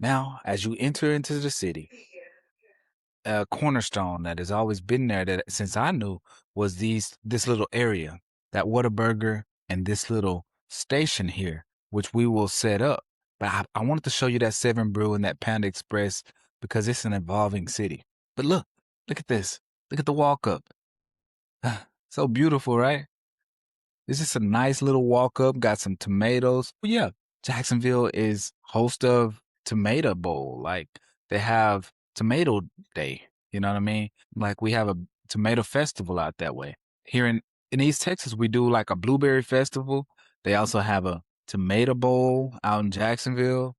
Now, as you enter into the city, a cornerstone that has always been there that since I knew was this little area, that Whataburger and this little station here, which we will set up. But I wanted to show you that Seven Brew and that Panda Express because it's an evolving city. But look at this. Look at the walk up. So beautiful, right? This is a nice little walk up, got some tomatoes. But yeah, Jacksonville is host of Tomato Bowl. Like they have Tomato Day. You know what I mean? Like we have a tomato festival out that way. Here in East Texas, we do like a blueberry festival. They also have a tomato bowl out in Jacksonville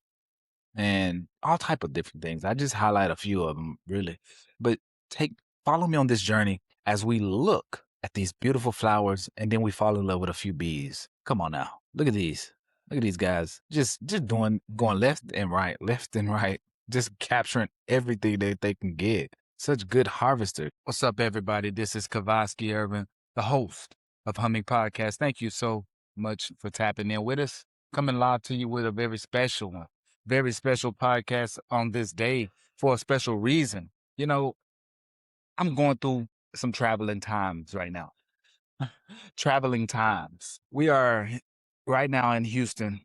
and all type of different things. I just highlight a few of them, really. But take follow me on this journey as we look at these beautiful flowers, and then we fall in love with a few bees. Come on now, look at these. Look at these guys, just doing going left and right, just capturing everything that they can get. Such good harvesters. What's up, everybody? This is Kavaski Irvin, the host of Humming Podcast. Thank you so much for tapping in with us. Coming live to you with a very special podcast on this day for a special reason. You know, I'm going through some traveling times right now. Traveling times. We are right now in Houston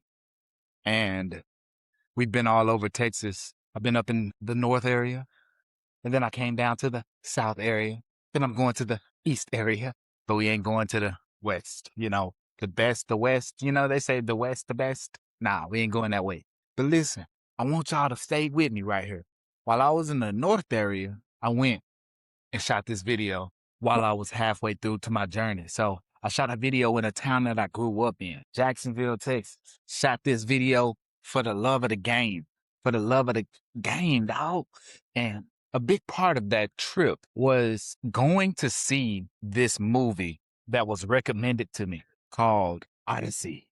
and we've been all over Texas. I've been up in the north area and then I came down to the south area. Then I'm going to the east area, but we ain't going to the west. The best, the west. They say the west, the best. Nah, we ain't going that way. But listen, I want y'all to stay with me right here. While I was in the north area, I went and shot this video while I was halfway through to my journey. So I shot a video in a town that I grew up in, Jacksonville, Texas. Shot this video for the love of the game, dog. And a big part of that trip was going to see this movie that was recommended to me called Odyssey.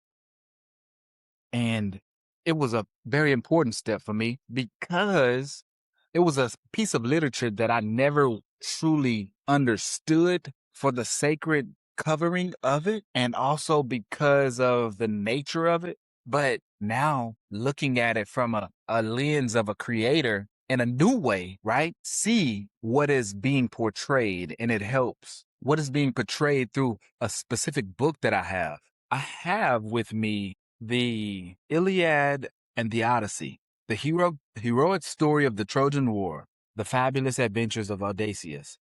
And it was a very important step for me because it was a piece of literature that I never truly understood for the sacred covering of it and also because of the nature of it. But now looking at it from a lens of a creator in a new way, right? See what is being portrayed and it helps. What is being portrayed through a specific book that I have. I have with me the Iliad and the Odyssey, the heroic story of the Trojan War, the fabulous adventures of Odysseus.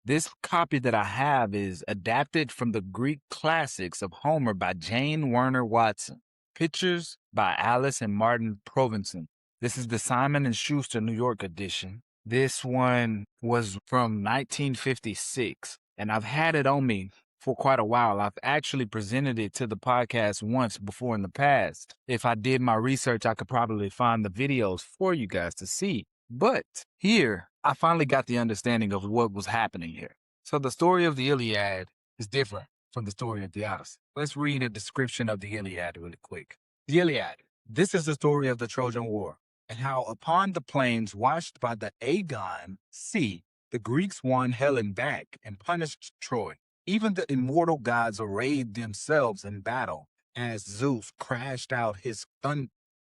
This copy that I have is adapted from the Greek classics of Homer by Jane Werner Watson. Pictures by Alice and Martin Provenson. This is the Simon and Schuster New York edition. This one was from 1956, and I've had it on me for quite a while. I've actually presented it to the podcast once before in the past. If I did my research, I could probably find the videos for you guys to see. But here, I finally got the understanding of what was happening here. So the story of the Iliad is different from the story of the Odyssey. Let's read a description of the Iliad really quick. The Iliad. This is the story of the Trojan War and how upon the plains washed by the Aegean Sea, the Greeks won Helen back and punished Troy. Even the immortal gods arrayed themselves in battle as Zeus crashed out his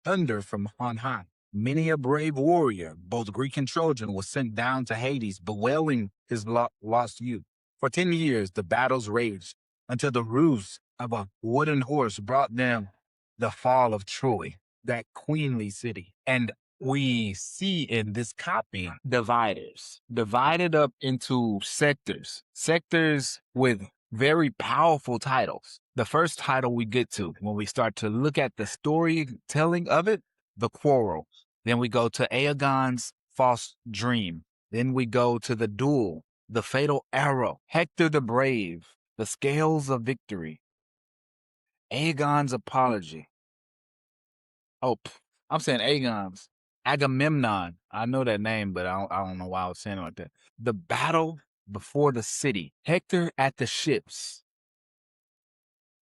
thunder from on high. Many a brave warrior, both Greek and Trojan, was sent down to Hades, bewailing his lost youth. For 10 years, the battles raged until the ruse of a wooden horse brought them the fall of Troy, that queenly city. And we see in this copy divided up into sectors with very powerful titles. The first title we get to when we start to look at the storytelling of it, the quarrel. Then we go to Aegon's false dream. Then we go to the duel, the fatal arrow, Hector the brave, the scales of victory, Aegon's apology. I'm saying Aegon's. Agamemnon. I know that name, but I don't know why I was saying it like that. The battle before the city. Hector at the ships.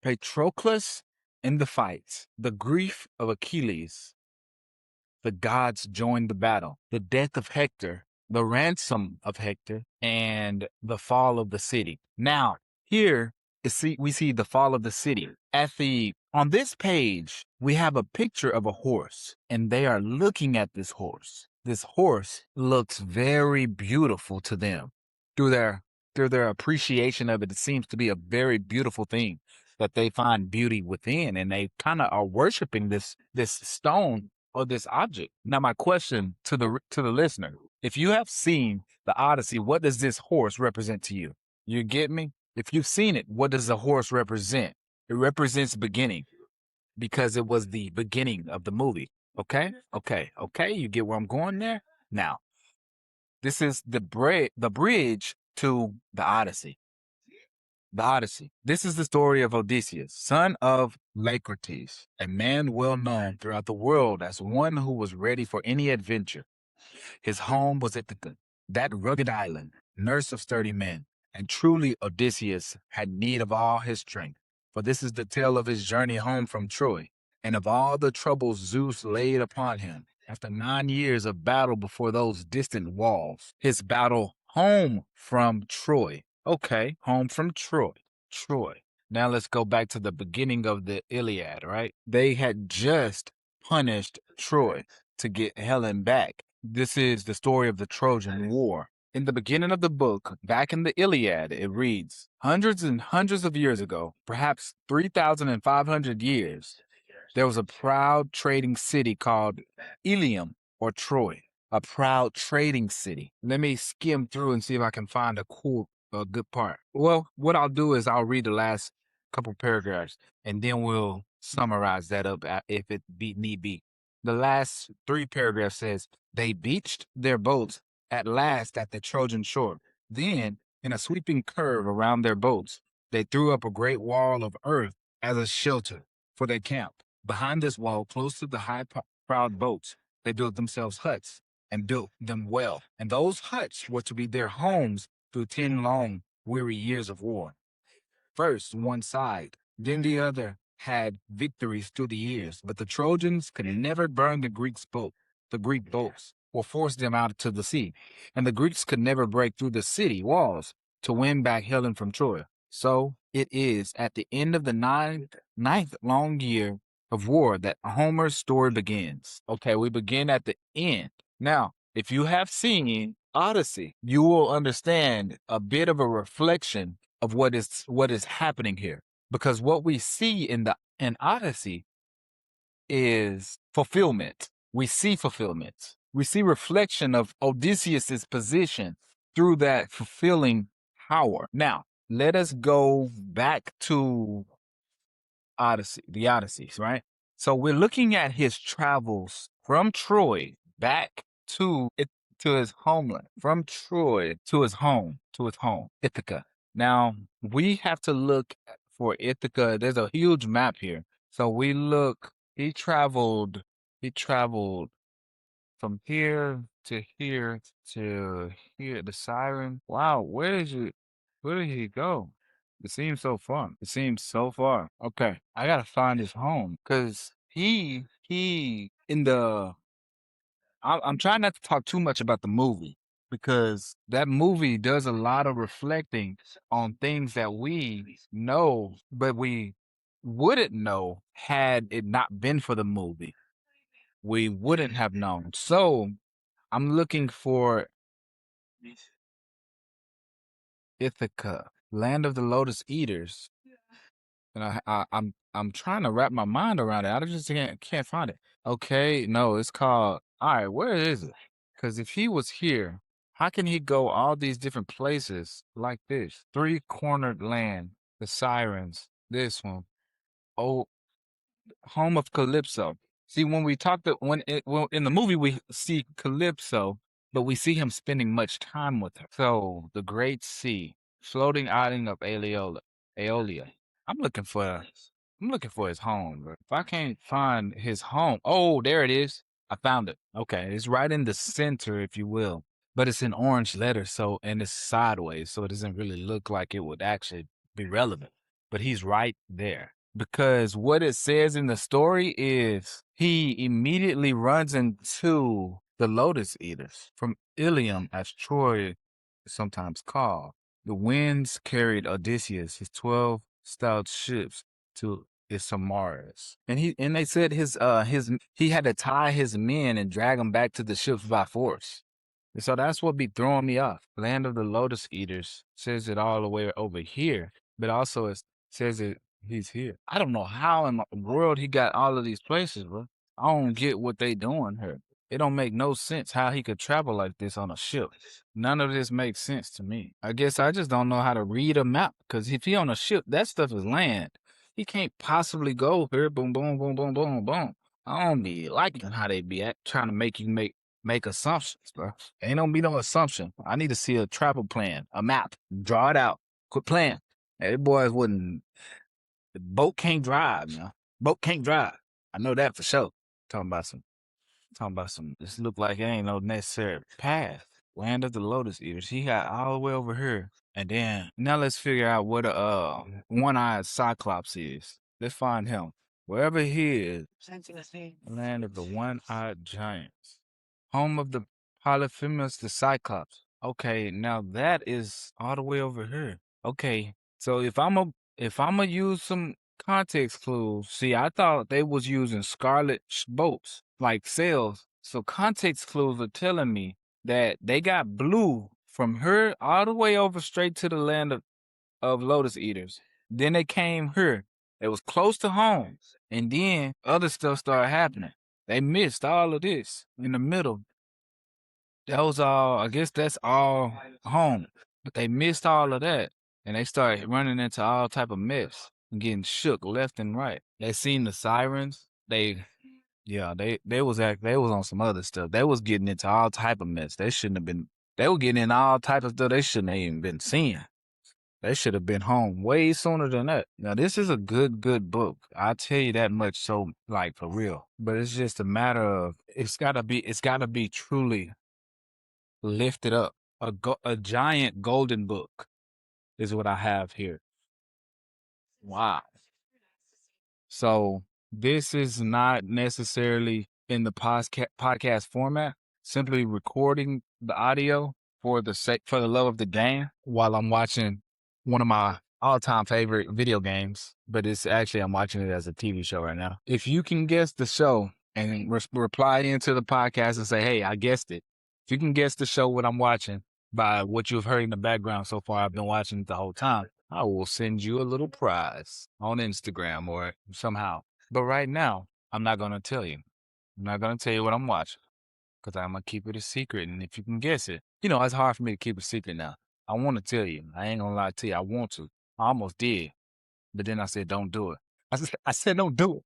Patroclus in the fights. The grief of Achilles. The gods joined the battle. The death of Hector. The ransom of Hector. And the fall of the city. Now, here we see the fall of the city. At the On this page, we have a picture of a horse, and they are looking at this horse. This horse looks very beautiful to them. Through their through their appreciation of it, it seems to be a very beautiful thing that they find beauty within, and they kind of are worshiping this stone or this object. Now, my question to the listener: if you have seen the Odyssey, what does this horse represent to you? You get me? If you've seen it, what does the horse represent? It represents beginning because it was the beginning of the movie. Okay? Okay. You get where I'm going there? Now, this is the bridge to the Odyssey. The Odyssey. This is the story of Odysseus, son of Laertes, a man well known throughout the world as one who was ready for any adventure. His home was Ithaca, that rugged island, nurse of sturdy men, and truly Odysseus had need of all his strength. For this is the tale of his journey home from Troy, and of all the troubles Zeus laid upon him after 9 years of battle before those distant walls. His battle home from Troy. Okay, home from Troy. Troy. Now let's go back to the beginning of the Iliad, right? They had just punished Troy to get Helen back. This is the story of the Trojan War. In the beginning of the book, back in the Iliad, it reads, hundreds and hundreds of years ago, perhaps 3,500 years, there was a proud trading city called Ilium or Troy. A proud trading city. Let me skim through and see if I can find a good part. Well, what I'll do is I'll read the last couple paragraphs and then we'll summarize that up if it be need be. The last 3 paragraphs says, they beached their boats at last at the Trojan shore. Then, in a sweeping curve around their boats, they threw up a great wall of earth as a shelter for their camp. Behind this wall, close to the high-prowed boats, they built themselves huts and built them well. And those huts were to be their homes through 10 long, weary years of war. First, one side, then the other had victories through the years, but the Trojans could never burn the Greek boats, or force them out to the sea. And the Greeks could never break through the city walls to win back Helen from Troy. So it is at the end of the ninth long year of war that Homer's story begins. Okay, we begin at the end. Now, if you have seen Odyssey, you will understand a bit of a reflection of what is happening here. Because what we see in Odyssey is fulfillment. We see fulfillment. We see reflection of Odysseus's position through that fulfilling power. Now, let us go back to the Odysseys, right? So we're looking at his travels from Troy back to his homeland, from Troy to his home, Ithaca. Now, we have to look for Ithaca. There's a huge map here. So we look, he traveled from here to here to here, the Siren. Wow, where did he go? It seems so far. It seems so far. Okay, I gotta find his home because he in the. I'm trying not to talk too much about the movie because that movie does a lot of reflecting on things that we know, but we wouldn't know had it not been for the movie. We wouldn't have known. So I'm looking for Ithaca, land of the lotus eaters. And I'm trying to wrap my mind around it. I just can't find it. Okay, no, it's called. All right, where is it? Because if he was here, how can he go all these different places like this? Three-cornered land, the Sirens, this one. Oh, home of Calypso. See, when we talk to well, in the movie we see Calypso, but we see him spending much time with her. So the Great Sea, floating island of Aeolia. I'm looking for his home, bro. If I can't find his home, oh, there it is. I found it. Okay, it's right in the center, if you will, but it's in orange letters, so and it's sideways, so it doesn't really look like it would actually be relevant. But he's right there because what it says in the story is he immediately runs into the Lotus Eaters from Ilium, as Troy is sometimes called. The winds carried Odysseus, his 12 stout ships, to is Samaras. And they said he had to tie his men and drag them back to the ships by force. And so that's what be throwing me off. Land of the Lotus Eaters says it all the way over here, but also it says it he's here. I don't know how in the world he got all of these places, bro. I don't get what they doing here. It don't make no sense how he could travel like this on a ship. None of this makes sense to me. I guess I just don't know how to read a map, because if he on a ship, that stuff is land. He can't possibly go here, boom, boom, boom, boom, boom, boom. I don't be liking how they be trying to make you make assumptions, bro. Ain't gonna be no assumption. I need to see a travel plan, a map. Draw it out. Quit playing. Hey, boys wouldn't. The boat can't drive, you know. Boat can't drive. I know that for sure. Talking about some. This look like it ain't no necessary path. Land of the Lotus Eaters. He got all the way over here. And then now let's figure out what a one-eyed Cyclops is. Let's find him. Wherever he is, land of the one-eyed giants. Home of the Polyphemus, the Cyclops. Okay, now that is all the way over here. Okay, so if I'm a use some context clues, see, I thought they was using scarlet boats like sails. So context clues are telling me that they got blue from her all the way over straight to the land of Lotus Eaters. Then they came here. It was close to home. And then other stuff started happening. They missed all of this in the middle. That was all, I guess that's all home. But they missed all of that. And they started running into all type of mess and getting shook left and right. They seen the Sirens. They was on some other stuff. They was getting into all type of mess. They were getting in all type of stuff they shouldn't have even been seeing. They should have been home way sooner than that. Now, this is a good book. I'll tell you that much, so, like, for real. But it's just a matter of, it's gotta be truly lifted up. A giant golden book is what I have here. Wow. So this is not necessarily in the podcast format, simply recording the audio for the love of the game while I'm watching one of my all-time favorite video games, but I'm watching it as a TV show right now. If you can guess the show and reply into the podcast and say, hey, I guessed it. If you can guess the show what I'm watching by what you've heard in the background so far, I've been watching it the whole time, I will send you a little prize on Instagram or somehow. But right now, I'm not going to tell you. I'm not going to tell you what I'm watching because I'm going to keep it a secret. And if you can guess it, it's hard for me to keep a secret now. I want to tell you. I ain't going to lie to you. I want to. I almost did. But then I said, don't do it. I said, don't do it.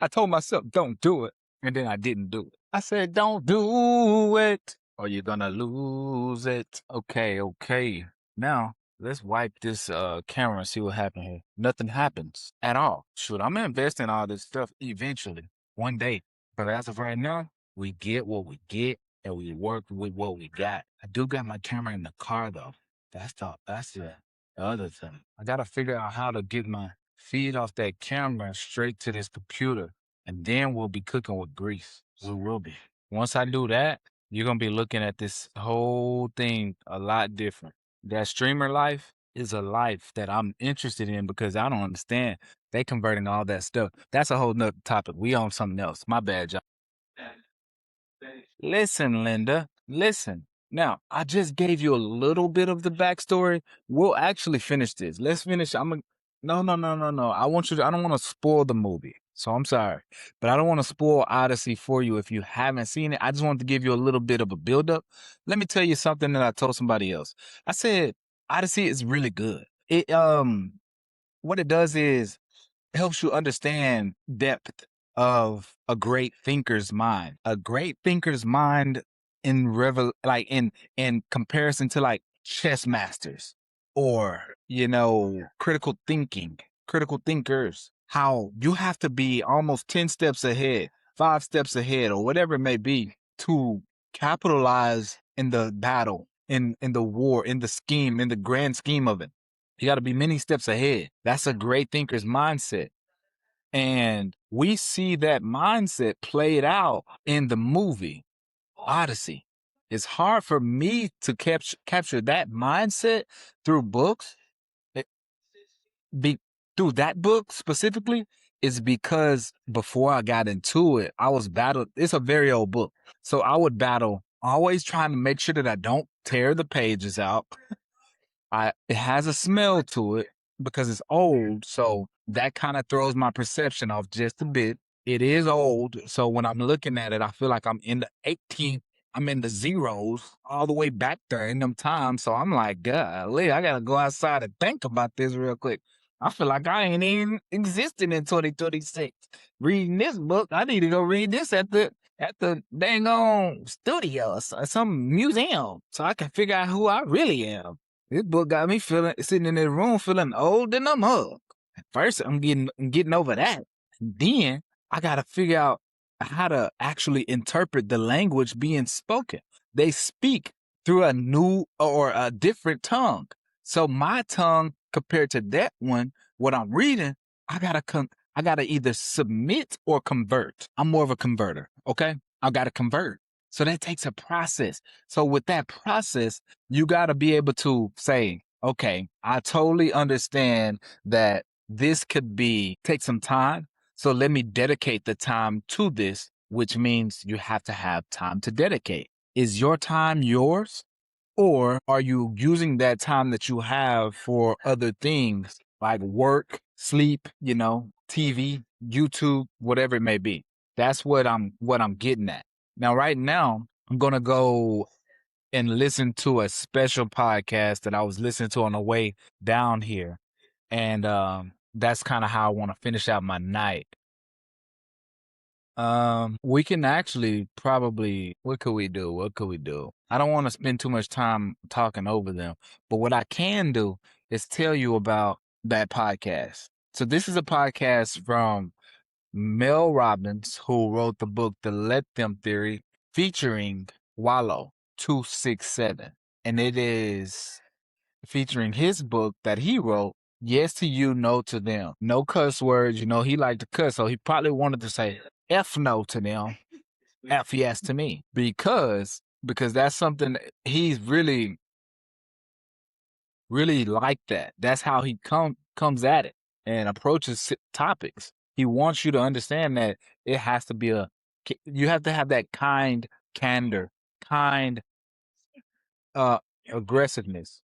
I told myself, don't do it. And then I didn't do it. I said, don't do it or you're going to lose it. Okay. Now, let's wipe this camera and see what happened here. Nothing happens at all. Shoot, I'm going to invest in all this stuff eventually, one day. But as of right now, we get what we get and we work with what we got. I do got my camera in the car, though. That's the other thing. I got to figure out how to get my feed off that camera straight to this computer. And then we'll be cooking with grease. We will be. Once I do that, you're going to be looking at this whole thing a lot different. That streamer life is a life that I'm interested in because I don't understand. They converting all that stuff. That's a whole nother topic. We on something else. My bad, y'all. Listen, Linda, listen. Now, I just gave you a little bit of the backstory. We'll actually finish this. Let's finish. No. I don't want to spoil the movie. So I'm sorry, but I don't want to spoil Odyssey for you if you haven't seen it. I just wanted to give you a little bit of a buildup. Let me tell you something that I told somebody else. I said, Odyssey is really good. What it does is helps you understand depth of a great thinker's mind. A great thinker's mind in comparison to like chess masters or critical thinkers. How you have to be almost 10 steps ahead, 5 steps ahead, or whatever it may be to capitalize in the battle, in the war, in the scheme, in the grand scheme of it. You got to be many steps ahead. That's a great thinker's mindset. And we see that mindset played out in the movie Odyssey. It's hard for me to capture that mindset through books. Through that book specifically, is because before I got into it, I was battled. It's a very old book. So I would battle, always trying to make sure that I don't tear the pages out. It has a smell to it because it's old, so that kind of throws my perception off just a bit. It is old, so when I'm looking at it, I feel like I'm in the 18, I'm in the zeros all the way back there in them times. So I'm like, golly, I gotta go outside and think about this real quick. I feel like I ain't even existing in 2026. Reading this book, I need to go read this at the dang on studio or some museum so I can figure out who I really am. This book got me sitting in the room feeling old in a mug. At first, I'm getting over that. And then I got to figure out how to actually interpret the language being spoken. They speak through a new or a different tongue. So my tongue compared to that one, what I'm reading, I gotta either submit or convert. I'm more of a converter. Okay, I gotta convert. So that takes a process. So with that process, you got to be able to say, okay, I totally understand that this could take some time. So let me dedicate the time to this, which means you have to have time to dedicate. Is your time yours? Or are you using that time that you have for other things like work, sleep, TV, YouTube, whatever it may be? That's what I'm getting at. Now, right now, I'm gonna go and listen to a special podcast that I was listening to on the way down here. And that's kind of how I want to finish out my night. We can actually probably, what could we do? What could we do? I don't want to spend too much time talking over them, but what I can do is tell you about that podcast. So this is a podcast from Mel Robbins, who wrote the book The Let Them Theory, featuring Wallow 267. And it is featuring his book that he wrote, Yes to You, No to Them. No cuss words. He liked to cuss, so he probably wanted to say F no to them, F yes to me. Because that's something he's really, really like that. That's how he comes at it and approaches topics. He wants you to understand that it has to be you have to have that kind candor, kind aggressiveness.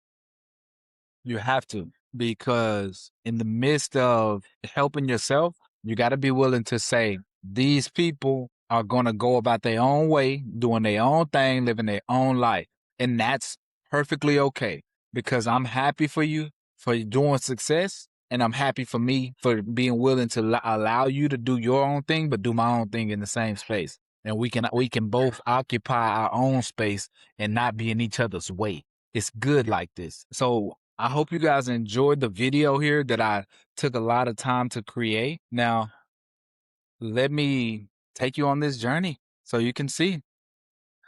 You have to, because in the midst of helping yourself, you got to be willing to say, these people are going to go about their own way, doing their own thing, living their own life. And that's perfectly okay, because I'm happy for you for doing success. And I'm happy for me for being willing to allow you to do your own thing, but do my own thing in the same space. And we can both occupy our own space and not be in each other's way. It's good like this. So I hope you guys enjoyed the video here that I took a lot of time to create. Now, let me take you on this journey so you can see.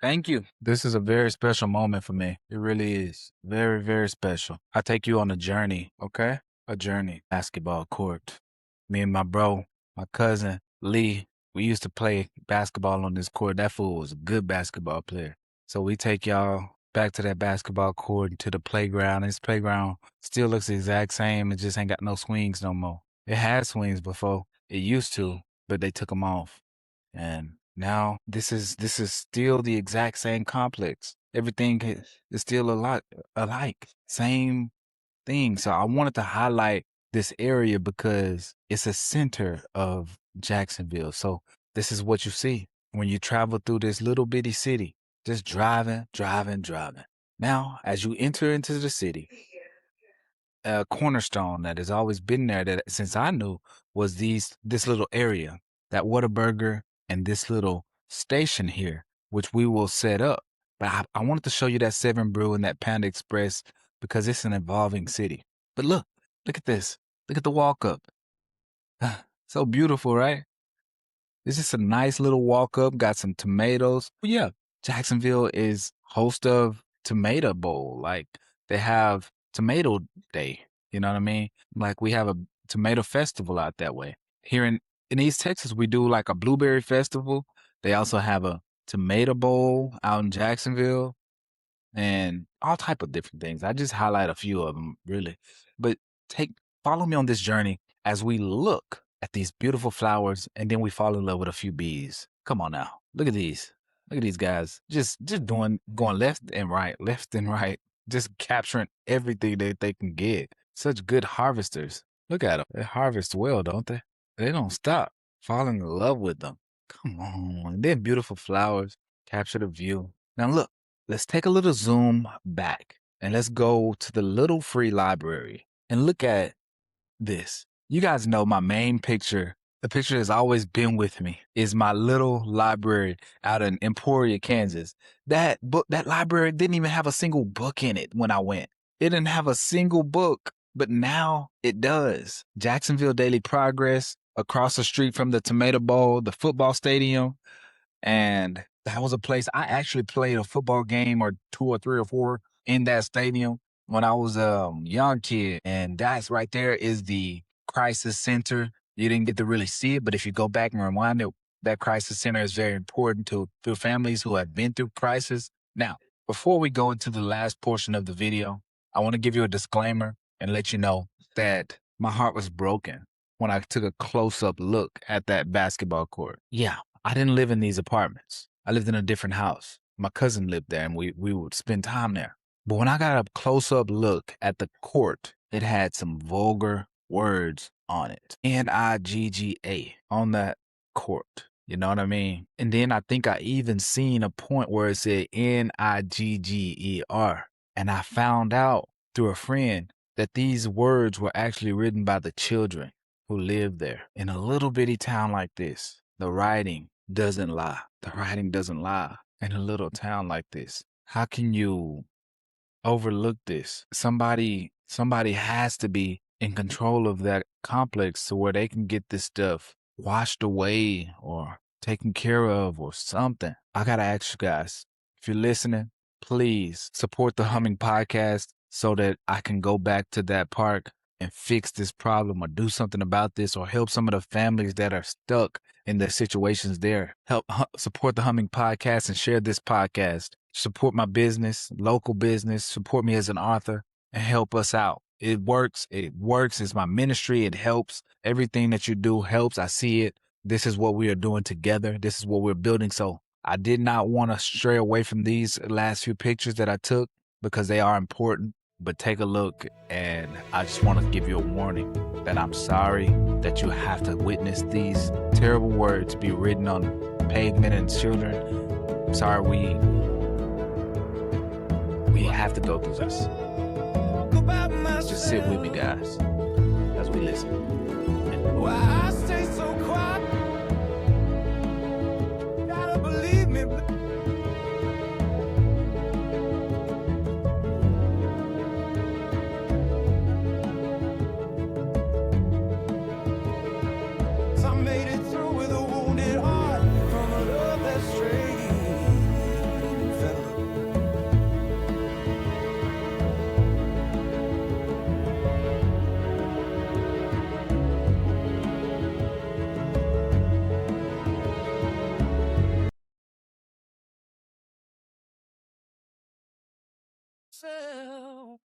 Thank you. This is a very special moment for me. It really is. Very, very special. I take you on a journey, okay? A journey. Basketball court. Me and my bro, my cousin, Lee, we used to play basketball on this court. That fool was a good basketball player. So we take y'all back to that basketball court, to the playground. This playground still looks the exact same. It just ain't got no swings no more. It had swings before. It used to, but they took them off. And now this is still the exact same complex. Everything is still a lot alike. Same thing. So I wanted to highlight this area because it's a center of Jacksonville. So this is what you see when you travel through this little bitty city, just driving. Now, as you enter into the city, a cornerstone that has always been there that since I knew was this little area, that Whataburger and this little station here, which we will set up. But I wanted to show you that Seven Brew and that Panda Express because it's an evolving city. But look at this. Look at the walk up. So beautiful, right? It's just a nice little walk up, got some tomatoes. But yeah, Jacksonville is host of Tomato Bowl. Like they have Tomato Day. You know what I mean? Like we have a tomato festival out that way. Here in East Texas, we do like a blueberry festival. They also have a Tomato Bowl out in Jacksonville and all type of different things. I just highlight a few of them really. But follow me on this journey as we look at these beautiful flowers, and then we fall in love with a few bees. Come on now. Look at these. Look at these guys. Just going left and right, just capturing everything that they can get. Such good harvesters. Look at them. They harvest well, don't they? They don't stop. Falling in love with them. Come on. And then beautiful flowers. Capture the view. Now look, let's take a little zoom back and let's go to the little free library and look at this. You guys know my main picture, the picture that's always been with me, is my little library out in Emporia, Kansas. That library didn't even have a single book in it when I went. It didn't have a single book, but now it does. Jacksonville Daily Progress, across the street from the Tomato Bowl, the football stadium. And that was a place I actually played a football game or 2 or 3 or 4 in that stadium when I was a young kid. And that's right there is the crisis center. You didn't get to really see it, but if you go back and rewind it, that crisis center is very important to families who have been through crisis. Now, before we go into the last portion of the video, I want to give you a disclaimer and let you know that my heart was broken when I took a close-up look at that basketball court. Yeah, I didn't live in these apartments. I lived in a different house. My cousin lived there, and we would spend time there. But when I got a close-up look at the court, it had some vulgar words on it. N-I-G-G-A on that court. You know what I mean? And then I think I even seen a point where it said N-I-G-G-E-R. And I found out through a friend that these words were actually written by the children who lived there. In a little bitty town like this, the writing doesn't lie. The writing doesn't lie in a little town like this. How can you overlook this? Somebody has to be in control of that complex to where they can get this stuff washed away or taken care of or something. I gotta ask you guys, if you're listening, please support the Humming Podcast so that I can go back to that park and fix this problem or do something about this or help some of the families that are stuck in their situations there. Help support the Humming Podcast and share this podcast. Support my business, local business, support me as an author and help us out. It works. It works. It's my ministry. It helps. Everything that you do helps. I see it. This is what we are doing together. This is what we're building. So I did not want to stray away from these last few pictures that I took because they are important. But take a look, and I just want to give you a warning that I'm sorry that you have to witness these terrible words be written on pavement and children. I'm sorry we have to go through this. Just sit with me, guys, as we listen. Why I stay so quiet? Gotta believe me. I made it through with a wounded heart from a love that's strayed. So